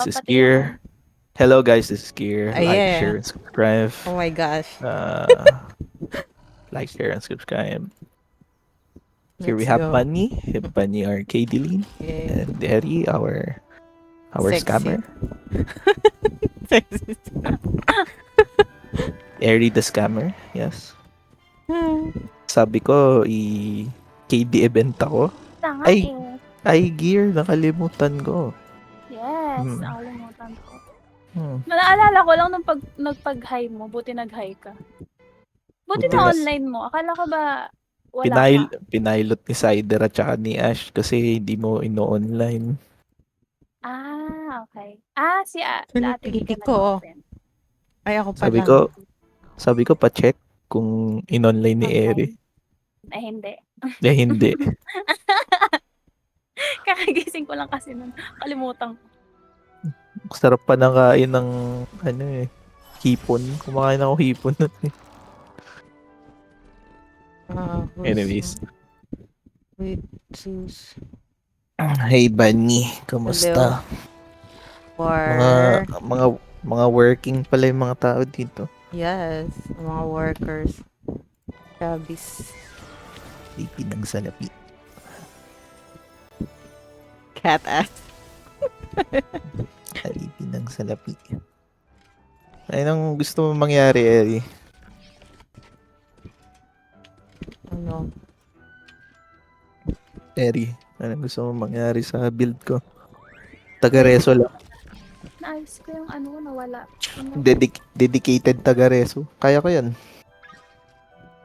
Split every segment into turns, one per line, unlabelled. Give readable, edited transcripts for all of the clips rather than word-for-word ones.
This is
Pati yung
Kier. Hello guys, this is Kier. Like, share,
Yeah.
and subscribe.
Oh my gosh.
Uh, like, share, and subscribe. Here we
Let's
have
go.
Bunny our Kadeline,
Yeah.
and Harry our
Sexy.
scammer.
Sexy.
Harry the scammer, yes. Sabi ko, KD event ako.
isa nga
Ay,
eh.
ay gear, nakalimutan ko.
Yes,
Hmm.
nakalimutan ko.
Hmm.
Naalala ko lang nung nagpag-hi mo, buti nag-hi ka. Buti
Buti
na
na-
online mo. Akala ko ba wala ka?
Pinilot ni Cider at saka ni Ash kasi hindi mo ino-online.
Okay. Si Ate Vika
Pili ko.
nag-open.
Ay, ako pa
Sabi
lang.
ko, sabi ko pa-check kung in-online ni Eri.
Online. Ay, hindi.
Eh, hindi.
Kakagising ko lang kasi nun. Kalimutan ko.
Sarap pa ng kain ng hipon. Kumakain ako hipon nun. Anyways.
Wait, sus.
Hey Bunny, kamusta?
For...
Mga working pala yung mga tao dito.
Yes, mga workers. Kabis.
Lipi ng salapi.
Cat ass.
Lipi ng salapi. Anong gusto mo mangyari, Eri?
Ano?
Eri, anong gusto mo mangyari sa build ko? Taga-reso lang.
Naayos ko yung nawala.
Dedicated taga-reso. Kaya ko yan.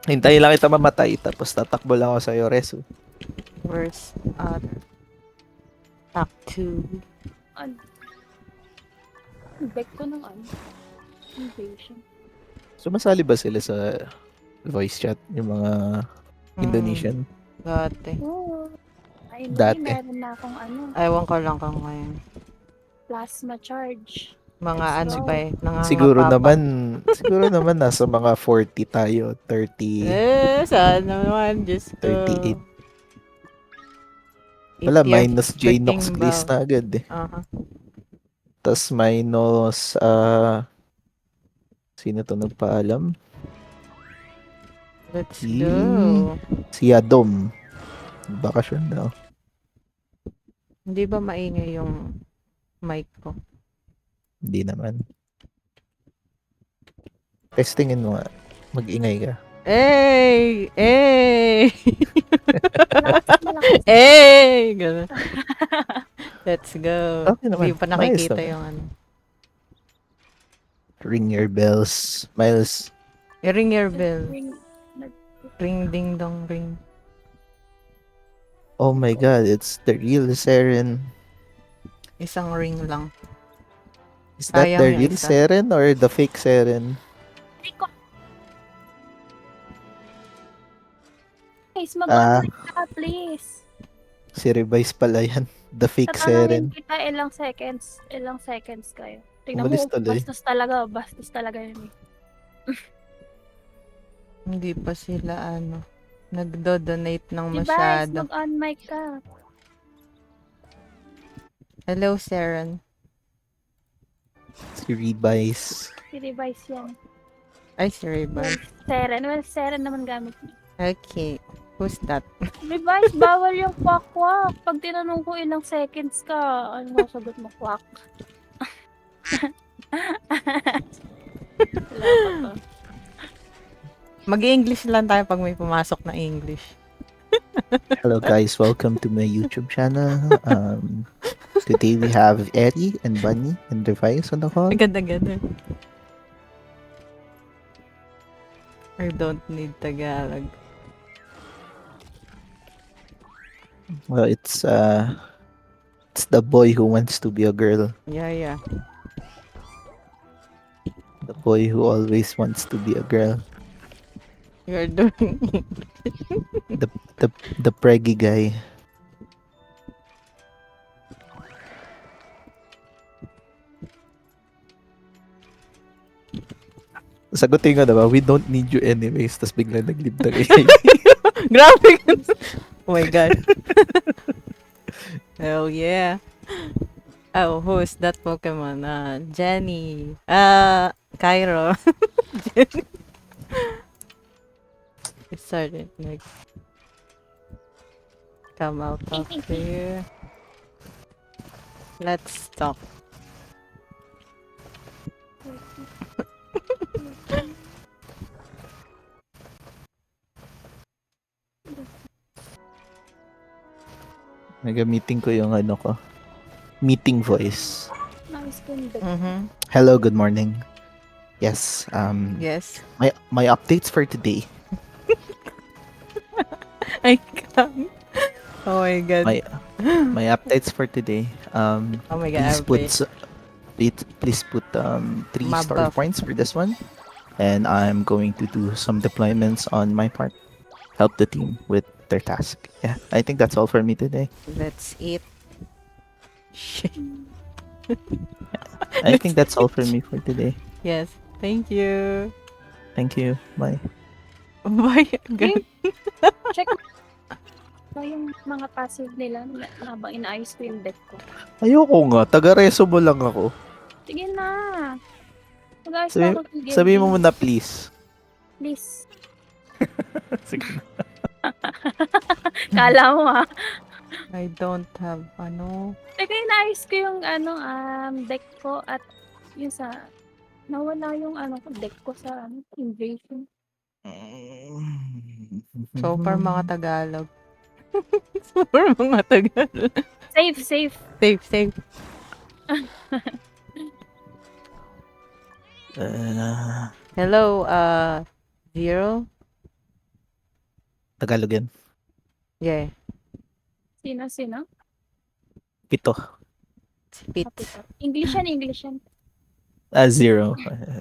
Hintayin lang kita mamatay, tapos tatakbo lang ako sa'yo, reso.
Where's Act 2?
Back ko ng invasion.
Sumasali ba sila sa voice chat, yung mga Indonesian?
Dati.
Oo. Ay,
Dati.
meron na akong
Ewan ko lang kung ngayon.
plasma charge.
Mga
Let's
ano
go.
pa eh.
Siguro
nangangapapa.
naman nasa mga 40 tayo, 30,
Saan naman? Diyos ko.
38. Wala,
If you're
minus Jnox
freaking
Glaze
bow.
na agad eh. Tapos minus, sino to nagpaalam?
Let's
Si-
go.
Si Adom. Bakasyon daw.
Hindi ba maingay yung mic ko?
Hindi naman. Testingin mo nga. Mag-ingay ka.
Hey! Hey!
Malakas.
Hey! Ganun. Let's go.
Okay naman.
Hindi pa
Ayos
nakikita
naman.
yung ano.
Ring your bells. Miles.
Ring your bell.
Ring-
Ring ding dong ring.
Oh my god, it's the real Seren.
Isang ring lang.
Is that
Sayang
the
yung
real
isa.
Seren or the fake Seren?
Hindi ko. Guys, mag-online ka please.
Si Revise pala yan. The fake Seren.
Tatanungin kita ilang seconds kayo. Tingnan
Umalis
mo,
tuloy.
bastos talaga yun eh.
Hindi pa sila nagdo-donate ng
Diba,
masyado.
mag-on mic ka.
Hello, Saren.
Si Revise.
Si Device yan.
Ay, si Ray-Ban.
Seren naman gamit niya.
Okay. Who's that?
Device, bawal yung kwak-kwak. Pag tinanong ko ilang seconds ka, ano masagot mo, kwak. Wala pa to.
Mag-English lang tayo pag may pumasok na English.
Hello guys, welcome to my YouTube channel. Today we have Eddie and Bunny and Revise on the call.
Ganda-ganda. I don't need Tagalog.
Well, it's the boy who wants to be a girl.
Yeah.
The boy who always wants to be a girl.
You're doing
The preggy guy. Sagutin ko diba? We don't need you anyways. Tapos bigla nag-leave na kayo.
Grabe. Oh my God. Hell yeah. Oh, who is that Pokemon? Jenny. Cairo. Jenny. It started like come out of here. Let's talk.
Nagamitin ko yung ano ko. Meeting voice.
Nice ganda.
Mm-hmm.
Hello, good morning. Yes,
Yes.
my updates for today.
I can't. Oh my god.
My updates for today.
Oh my god.
Please put 3 story
Mabuff.
points for this one. And I'm going to do some deployments on my part. Help the team with their task. Yeah, I think that's all for me today.
Let's eat. Shit.
I think that's all for me for today.
Yes. Thank you.
Thank you. Bye.
Bye. God.
Check mo yung mga passive nila habang inaayos ko yung deck ko.
Ayoko nga. Taga-reso mo lang ako.
Sige na. Mag-ayos na ako.
Sabi mo muna please.
Please.
Sige.
Kala mo ha.
I don't have
Teka, inaayos ko yung deck ko at yung sa nawala yung deck ko sa invasion.
So far mga Tagalog. So far mga Tagalog.
Safe.
Safe. Hello, Zero?
Tagalog yan.
Yeah.
Sino?
Pito.
Spit.
English yan.
0.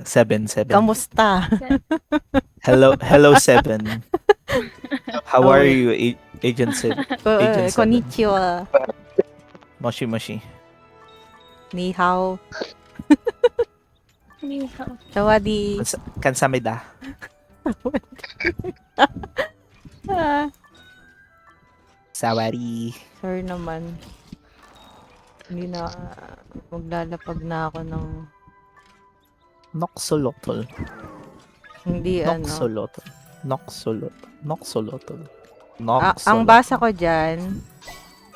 7.
Kamusta?
Hello 7. How are you, Agent 7? Agent 7.
Konnichiwa.
Moshi.
Ni hao. Sawadi.
Kansamida. Sawari.
Sorry naman. Hindi na maglalapag na ako ng
Noxolotl.
hindi
Noxolotl.
Ang basa ko dyan,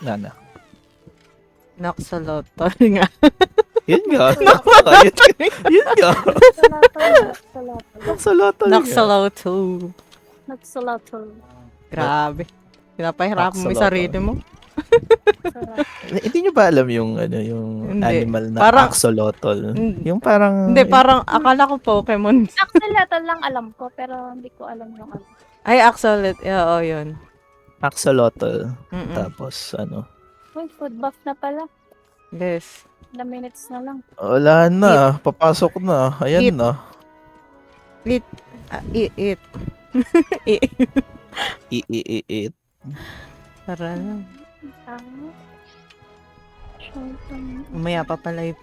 Nana.
Noxolotl nga.
Yun nga. Yun nga. Noxolotl.
Noxolotl.
Grabe. Pinapahirapan mo yung
Noxolotl.
sarili mo.
Hindi nyo ba alam yung
Hindi.
animal na
Parang-
axolotl?
Hindi.
Yung parang
Hindi, parang akala ko Pokemon.
Axolotl lang alam ko, pero hindi ko alam yung
Ay, Axolotl. Oo, yun.
axolotl.
Mm-mm.
Tapos
Uy, food buff na pala.
Yes.
The minutes na lang.
wala na, papasok na. Ayan
Eat.
na.
Eat. Eat.
Eat.
Tara na.
Tama.
Umaya pa pala yung,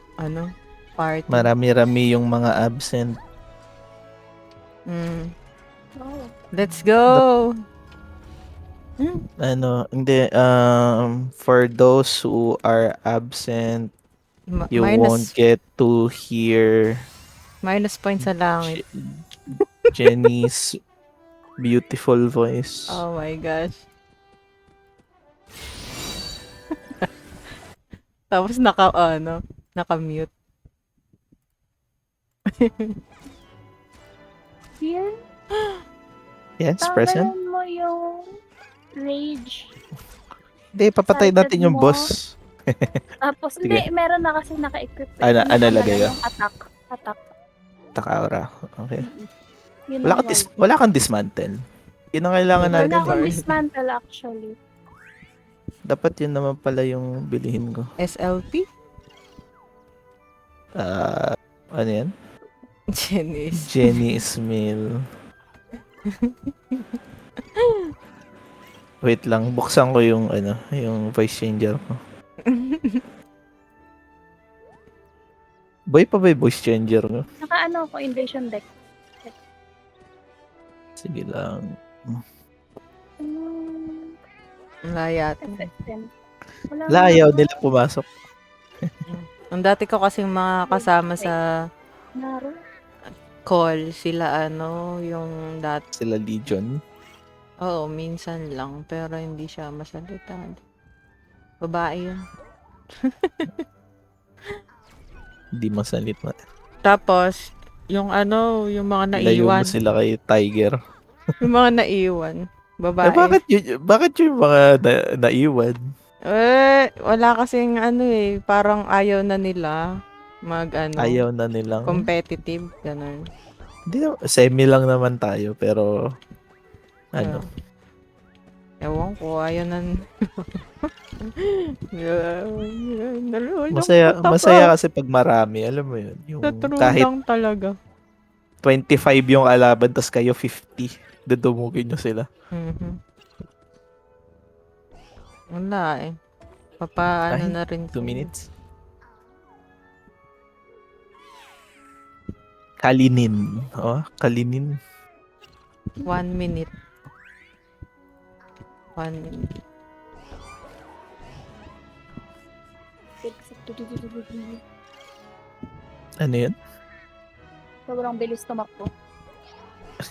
party.
Marami-rami yung mga absent.
Oh.
Let's go!
Hindi, for those who are absent, you won't get to hear
minus point sa langit.
Jenny's beautiful voice.
Oh my gosh. Tapos naka-mute.
Here,
Yes, present?
tanggalin mo yung rage.
Hindi, papatay
Excited
natin yung
mo.
boss.
Tapos,
Sige.
hindi, meron na kasi naka-equip.
Ano lagay yun?
Yung attack.
Takaura. Okay.
Yun
Wala,
ang
wala kang dismantle. Yun ang kailangan
wala
natin.
akong dismantle actually.
Dapat yun naman pala yung bilihin ko.
SLP?
Ano yan?
Janice.
Jenny Ismail. Wait lang, buksan ko yung yung voice changer ko. Boy pa ba yung voice changer ko?
Naka ako, invasion deck.
Sige lang.
Laya to.
FFM. Wala
Layaw
nga.
nila pumasok.
Ang dati ko kasing mga kasama sa
Naro.
call, sila yung
Sila Legion.
oo, minsan lang, pero hindi siya masalita. Babae yun.
Hindi masalit na.
Tapos, yung yung mga
Ilayo mo
naiwan.
sila kay Tiger.
Yung mga naiwan.
Eh,
Babae.
bakit yung mga naiwan?
Wala kasing parang ayaw na nila mag
Ayaw na nilang...
competitive, ganun.
Hindi, semi lang naman tayo, pero... Ano?
Ewan ko, ayaw na.
Masaya kasi pag marami, alam mo yun. Yung kahit
lang talaga.
25 yung kalaban, tas kayo 50. Dudumugin nyo sila.
Mhm. Wala eh. Papaano
Ay,
na rin
2 minutes. Kalinin. Oh, Kalinin.
1 minute. 1 minute.
Ano yun?
Sobrang bilis tumakbo.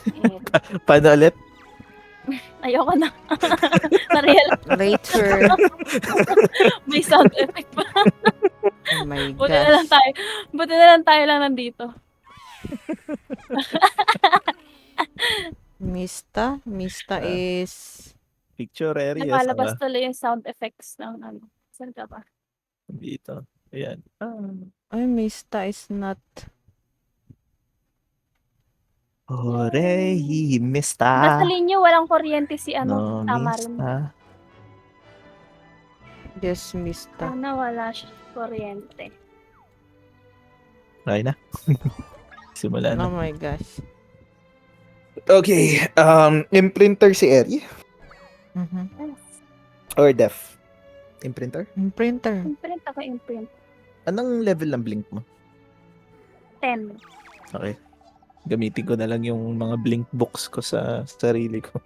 Eh,
Paano ulit?
ayoko na. Na-real.
Later.
May sound effect pa.
Oh my
Buti na lang
gosh.
tayo. Buti na lang tayo lang nandito.
Mista? Mista
Ah.
is...
Picture area.
Nakalabas tuloy yung sound effects ng ano. Saan ka ba?
Dito. Ayan.
Ay, Mista is not...
Hooray, mista.
Basta linyo, walang kuryente si
No,
tama rin.
mista.
Yes, Mista.
Sana wala siya kuryente.
Okay na. Simula
Oh
na.
my gosh.
Okay. Imprinter si Eri?
Mhm.
Yes.
Or Def? Imprinter?
Yung printer.
Imprint ako, imprint.
Anong level ng blink mo?
10.
Okay. Gamitin ko na lang yung mga blink books ko sa sarili ko.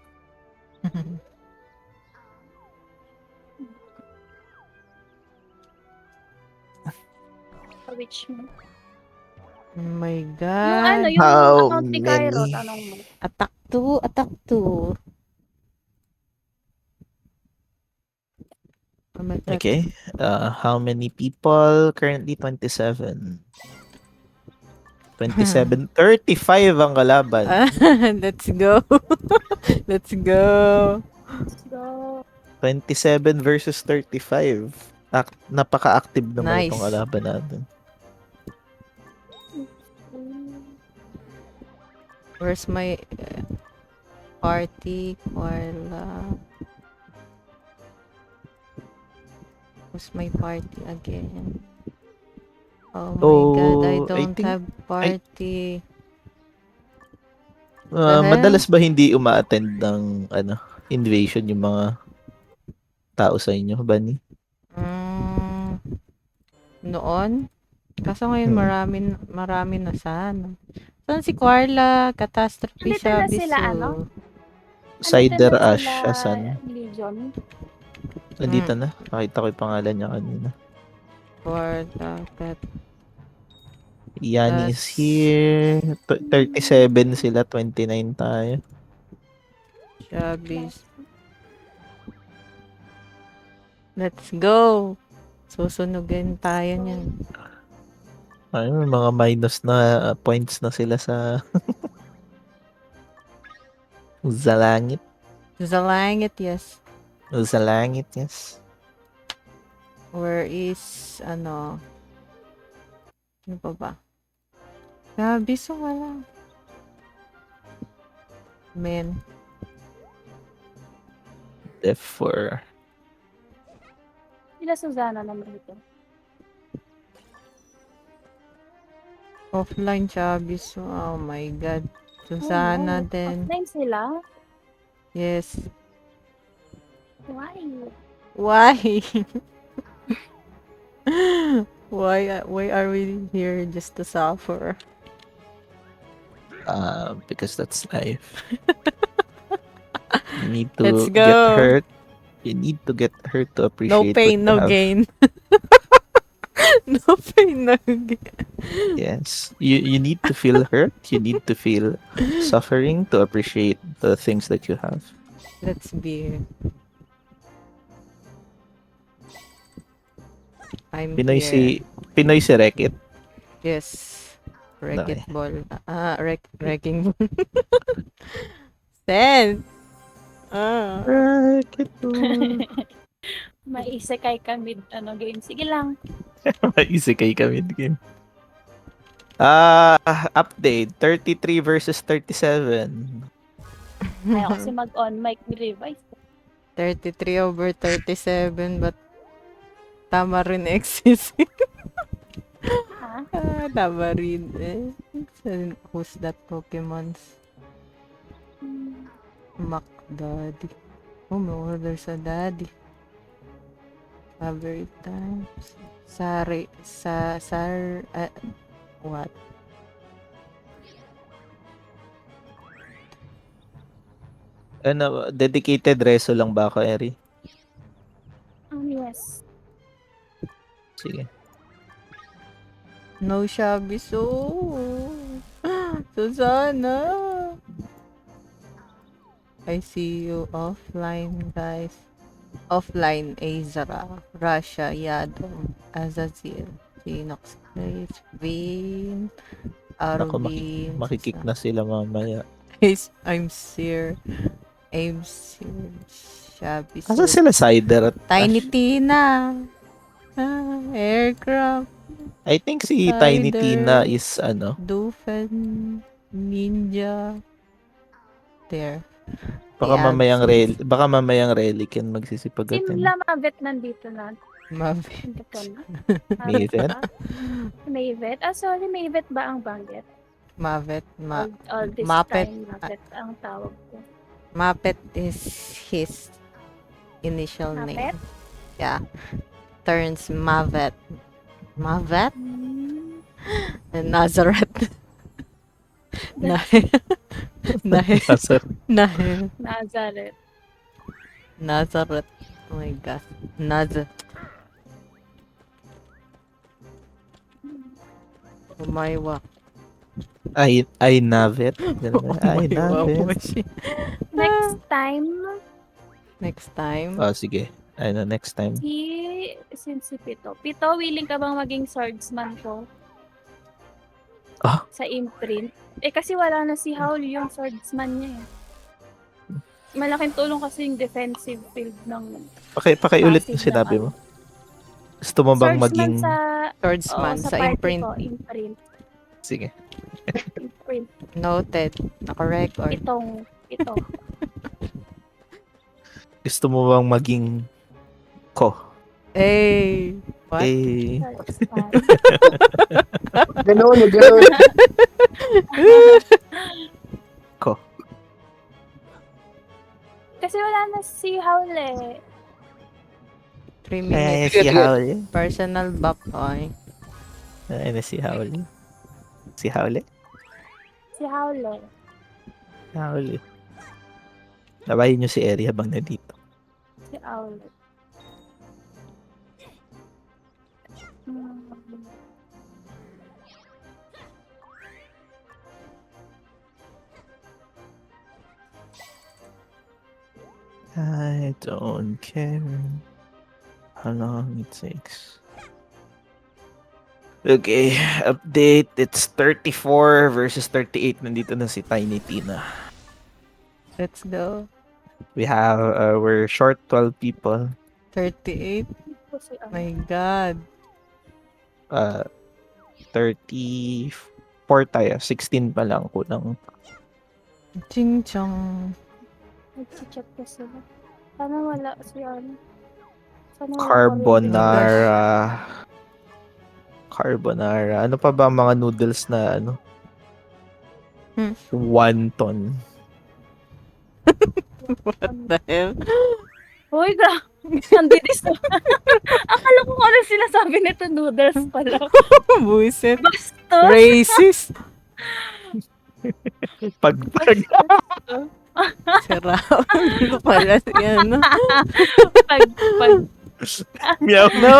Which mo.
Oh my
Yung
God.
yung
How
account ni Cairo,
many?
tanong mo.
Attack 2, attack 2. Oh my God.
Okay. How many people? Currently 27. 27. 35 ang kalaban.
Let's go. Let's go.
So,
27 versus 35. Napaka-active naman
Nice.
itong kalaban natin.
Where's my party? Wala. Where's my party again? Oh my God, I
I
don't
think-
have party.
Madalas ba hindi uma-attend ng invasion yung mga tao sa inyo, Bunny?
Noon? Kaso ngayon
Hmm.
marami na sana. Saan si Carla? Catastrophe
Nandito na
siya,
sila,
Bisu.
Cider
Andito na
Ash,
sila,
asan?
Legion.
Nandito na. Nakita ko yung pangalan niya kanina.
Carla,
Yanni is
Tas-
here. 37 sila, 29 tayo.
Chabis. Let's go! Susunugin tayo niyan.
Ayun, mga minus na points na sila sa Zalangit.
Zalangit, yes.
Zalangit, yes.
Where is, ano pa ba? Chabis, wala. Men.
F4.
Sila Susana naman ito.
Offline Chabis. Oh my God. Susana din.
Offline sila?
Yes.
Why?
Why? Why are we here just to suffer?
Because that's life. You need to
Let's
get
go.
hurt. You need to get hurt to appreciate
No pain,
what you
no
have.
gain. No pain, no gain.
Yes. You need to feel hurt. You need to feel suffering to appreciate the things that you have.
Let's be. I'm
Pinoy
here.
si Pinoy si Rekit.
Yes. Wreck-It
Okay.
Ball. Wrecking Ball. Sen! Ah.
Rekit ball.
Maisekay kami, game. Sige lang.
Isekay kami din. Update 33 versus 37.
Ayaw kasi mag-on mic ni Revise.
33 over 37, but tama rin exist.
Ha?
Tama rin eh. Who's that Pokemons? Mac Daddy. Oh, may order sa Daddy. Every time. What?
Ano, dedicated reso lang ba ako, Eri?
Yes.
Sige.
No shabby so. Susana. I see you offline, guys. Offline, Azra, Russia, Yadom, Azazel, Phoenix Place, Vin,
Ako,
Arvin,
makikik na sila mamaya.
I'm Sir, Shabby
Asa
Soup,
sila Cider at
Tiny
Ash?
Tina, Aircraft,
I think si Tiny
Cider,
Tina is ano.
Dolphin, Ninja, there.
Baka mamayang relic yan
Si
magsisipagatan.
Lamavet nandito na.
Mavi.
Nandito na.
Mavet?
Mavet? Sorry, Mavet ba ang banggit?
Mavet,
All this
Muppet.
time, Mavet ang tawag ko.
Muppet is his initial
Muppet?
name. Yeah. Turns Mavet. Mavet? And Nazareth.
Nazareth.
Nazareth. Oh my god. Umaywa.
Ay Navet. Ay Navet.
Next time,
Next time.
Oh, sige. Ano, next time.
si Pito. Pito, willing ka bang maging swordsman ko?
Ah?
Sa imprint? Kasi wala na si Howl yung swordsman niya eh. Malaking tulong kasi yung defensive field ng
Pakiulit
passive
yung sinabi
ng
mo. Gusto mo bang
swordsman
maging...
Swordsman
sa
sa
party
imprint.
ko, imprint.
Sige.
Imprint.
Noted. Naka-record.
Ito.
Gusto mo bang maging ko?
Hey! What?
Eh,
Swordsman.
Ganun.
ko.
Kasi wala na si Howl eh.
3
Ay,
minutes.
si Howley.
Personal back oy.
Ay, si Howley. Si Howley?
Si Howl eh.
Howley. Labayin nyo si Eri habang nandito.
Si Howl.
I don't care how long it takes. Okay, update. It's 34 versus 38. Nandito na si Tiny Tina.
Let's go.
We're short 12 people.
38.
Si
My God.
34 tayo. 16 pa lang kulang.
Ching chong.
Nag-chat ko sila. Sana wala si Sana wala
Carbonara. Ano pa ba ang mga noodles na ano? Wonton.
What the hell?
Hoy, Nandidis na. Akala ko ano sila sabi nito, noodles pala.
Buisit.
Bastos.
Racist.
Pagpag.
Sira. Ano pala yan?
pag
Meow.
No!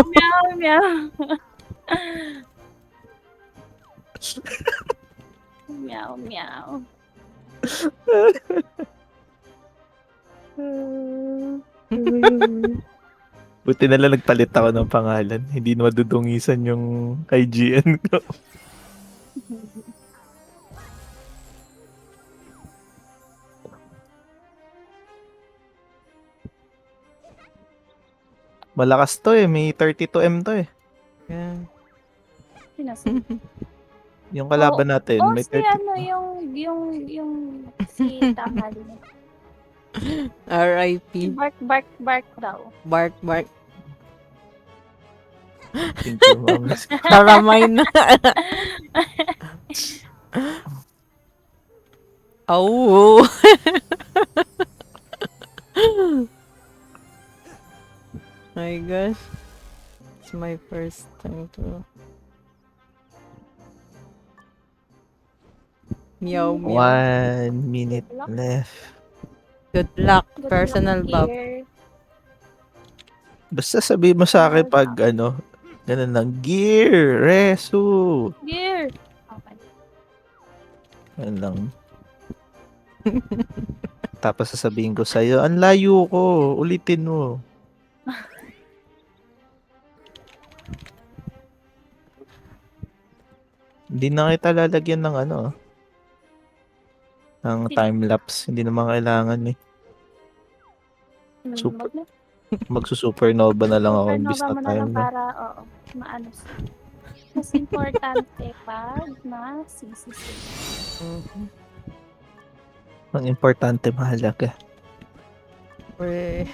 Meow, meow. Meow, meow.
Buti na lang nagpalit ako ng pangalan. Hindi na madudungisan yung IGN ko. Malakas to eh. May 32M to eh.
Yeah.
Sinasabi.
Yung kalaban natin,
Oh,
may
si
30.
ano, yung si Takal.
R.I.P.
Bark, bark, bark daw.
Bark, bark.
Thank you, ma'am.
Karamay na. Oh. My gosh. It's my first time to... Meow, meow.
1 minute
Good luck.
left.
Good luck.
Good
Personal
luck
bab.
here.
Basta sabihin mo sa akin pag ano, ganun lang, gear, resu.
Here. Okay.
Ganun lang. Tapos sasabihin ko sa'yo, ang layo ko, ulitin mo. Hindi na kita lalagyan ng ano, ng time-lapse. Hindi naman kailangan eh. Super.
Wag na.
Magsusupernova na lang ako imbis
Supernova
na
mo na lang
time-lapse.
para, oo, maano siya. Mas importante pag na-CCC.
Mhm.
Ang importante, mahalaga.
Weh.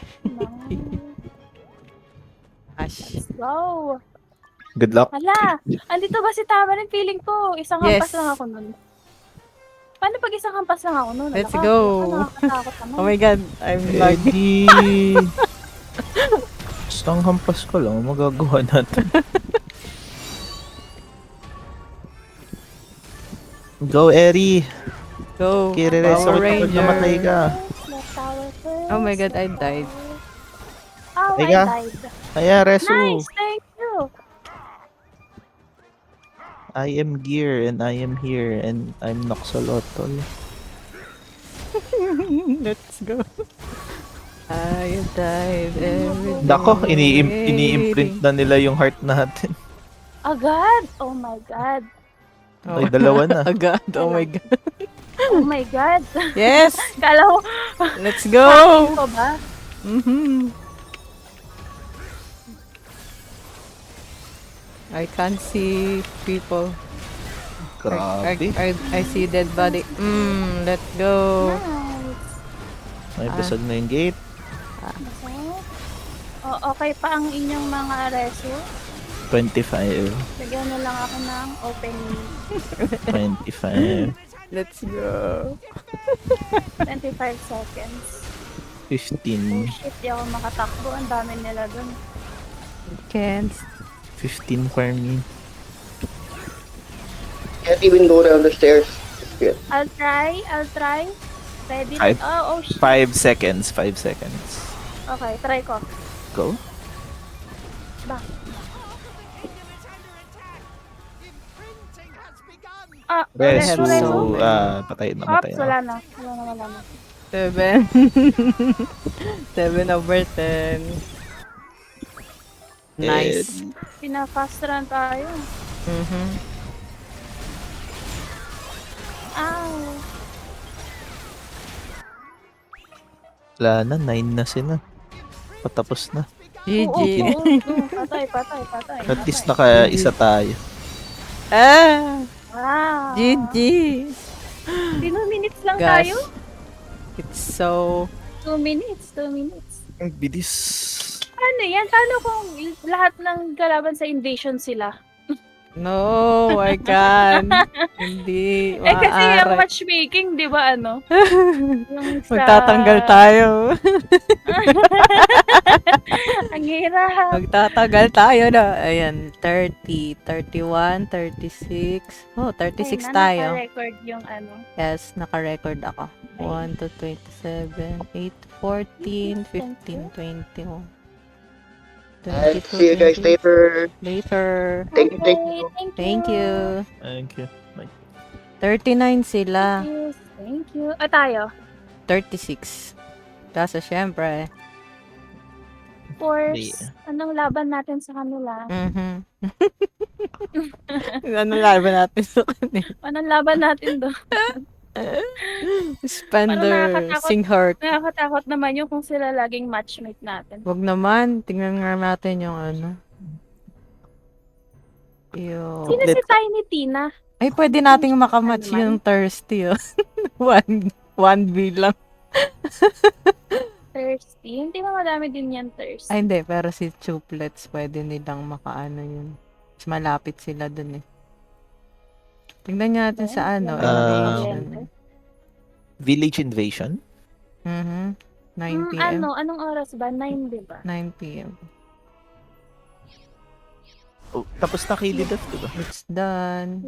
Let's
Ash.
go!
Good luck.
Hala! Andito ba si Tamarin? Feeling ko, isang
Yes.
hampas lang ako nun. Paano pag isang hampas lang ako nun?
Let's
Alaka,
go.
Nakakatakot naman.
Oh my god, I'm lagging.
Eddie! Basta ang hampas ko lang, magagawa natin. Go, Eri!
Go.
Kirireso
Power
ko pag
Ranger.
namatay ka.
Left tower first,
Oh my god, I
left
died.
tower. Oh, I
Teka.
died.
Ayan, Resu!
Nice! Thank you!
I am Gear and I am here and I'm Noxolotl.
Let's go. I died every day.
Nako, ini-imprint na nila yung heart natin.
Agad! Oh my god!
Ay, dalawa na.
Agad. Oh my god.
Oh my god!
Yes!
Kala ko,
Let's go!
ko ba?
Mhm. I can't see people.
Grabe.
I see dead body. Let's go.
Nice!
Ay, basag na yung gate.
Masarap. Oh, okay pa ang inyong mga reso.
25.
Lagyan na lang ako ng opening.
25.
Let's go.
25 seconds.
15.
Oh shit, di ako makatakbo. Ang dami nila dun.
Can't.
15 for me.
Can't even go down the stairs. Yeah.
I'll try. Ready?
Five.
Oh shit.
5 seconds. 5 seconds.
Okay, try ko.
Go.
Back. Ah,
Resu.
Resu.
Patay na,
Ops,
matay
wala
na.
na. Wala na.
7. 7 over 10. Nice.
Pina-fast run tayo.
Mhm.
Ow.
Wala na, 9 na sila. Patapos na.
GG.
Oo. Patay.
At least naka-isa tayo.
Ah!
Wow.
GG.
2 minutes lang
Gosh.
tayo?
It's so...
2 minutes.
Ang bilis.
Ano yan? Paano kung lahat ng kalaban sa invasion sila?
No, I can't. Hindi.
Eh kasi yung
Maaari.
matchmaking, di ba ano? Yung sa...
Magtatanggal tayo.
Ang hirap.
Magtatagal tayo na. Ayan, 30, 31, 36. Oh, 36 tayo.
Naka-record yung ano.
Yes, naka-record ako. 1 to 27, 8, 14, 15, 20. Oh.
Alright,
22,
see you guys
20.
later.
Later.
Thank you, thank
Okay,
you.
Thank you.
Thank you. Bye.
39 sila.
Yes, thank you. Tayo.
36. Kaso syempre.
Force. Anong laban natin sa kanila?
Mhm. Ano laban natin sa kanila?
Anong laban natin doon?
Spender,
nakakatakot.
sing heart.
Nakakatakot naman yung kung sila laging matchmate natin.
Wag naman, tingnan nga natin yung ano. Yung...
Sino si Tiny Tina?
Ay, pwede nating makamatch
Animal?
yung thirsty. Oh. 1v lang.
Thirsty. Hindi ba madami din yan thirsty?
Ay, hindi. Pero si Chuplets, pwede nilang makaano yun. Mas malapit sila dun eh. Tingnan natin sa ano, invasion.
Village Invasion?
9 p.m.
Anong oras ba? 9, di ba?
9 p.m.
Oh, tapos na Kilidot, diba?
It's done.